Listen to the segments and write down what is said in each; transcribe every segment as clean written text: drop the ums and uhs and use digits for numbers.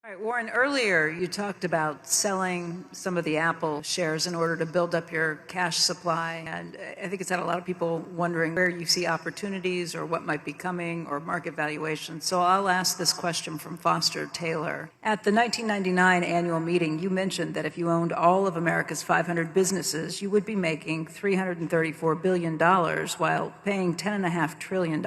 All right, Warren, earlier you talked about selling some of the Apple shares in order to build up your cash supply. And I think it's had a lot of people wondering where you see opportunities or what might be coming or market valuation. So I'll ask this question from Foster Taylor. At the 1999 annual meeting, you mentioned that if you owned all of America's 500 businesses, you would be making $334 billion while paying $10.5 trillion.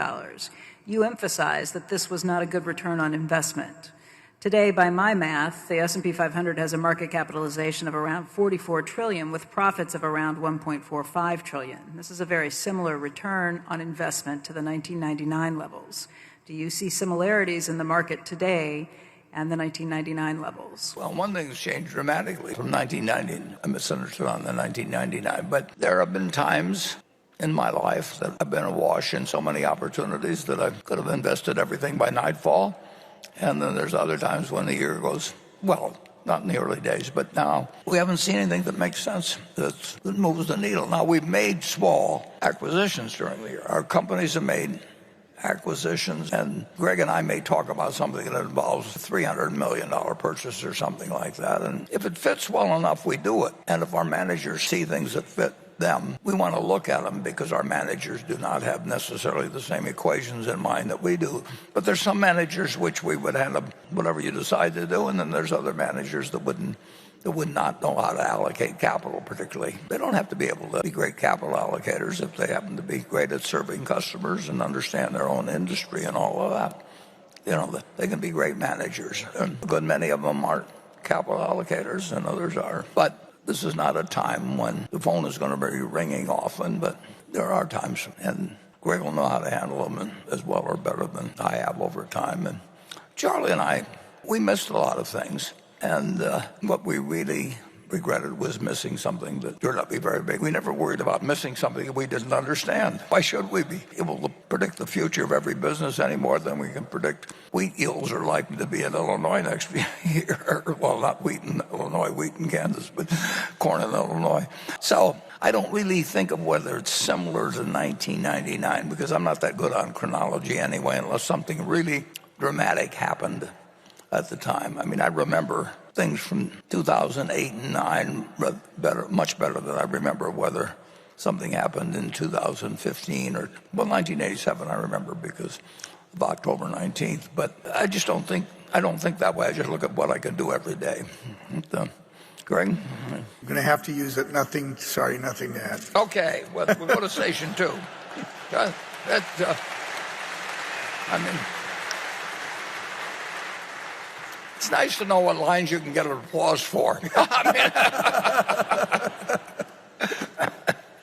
You emphasized that this was not a good return on investment. Today, by my math, the S&P 500 has a market capitalization of around $44 trillion with profits of around $1.45 trillion. This is a very similar return on investment to the 1999 levels. Do you see similarities in the market today and the 1999 levels? Well, one thing's changed dramatically from 1990. I misunderstood on the 1999, but there have been times in my life that I've been awash in so many opportunities that I could have invested everything by nightfall. And then there's other times when the year goes, well, not in the early days, but now we haven't seen anything that makes sense, that moves the needle. Now, we've made small acquisitions during the year. Our companies have made acquisitions, and Greg and I may talk about something that involves a $300 million purchase or something like that. And if it fits well enough, we do it. And if our managers see things that fit them, we want to look at them because our managers do not have necessarily the same equations in mind that we do. But there's some managers which we would handle whatever you decide to do, and then there's other managers that would not know how to allocate capital particularly. They don't have to be able to be great capital allocators if they happen to be great at serving customers and understand their own industry and all of that. You know, they can be great managers. And a good many of them aren't capital allocators and others are. But this is not a time when the phone is going to be ringing often, but there are times, and Greg will know how to handle them as well or better than I have over time. And Charlie and I, we missed a lot of things, and what we really regretted was missing something that turned out to be very big. We never worried about missing something that we didn't understand. Why should we be able to predict the future of every business any more than we can predict wheat yields are likely to be in Illinois next year? Well, not wheat in Illinois, wheat in Kansas, but corn in Illinois. So I don't really think of whether it's similar to 1999 because I'm not that good on chronology anyway, unless something really dramatic happened at the time. I mean, I remember things from 2008 and 9 much better than I remember whether something happened in 2015 or, well, 1987 I remember because of October 19th. But I don't think that way. I just look at what I can do every day. Greg? I'm going to have to use it. Nothing to add. Okay, well, we'll go to station 2. It's nice to know what lines you can get an applause for.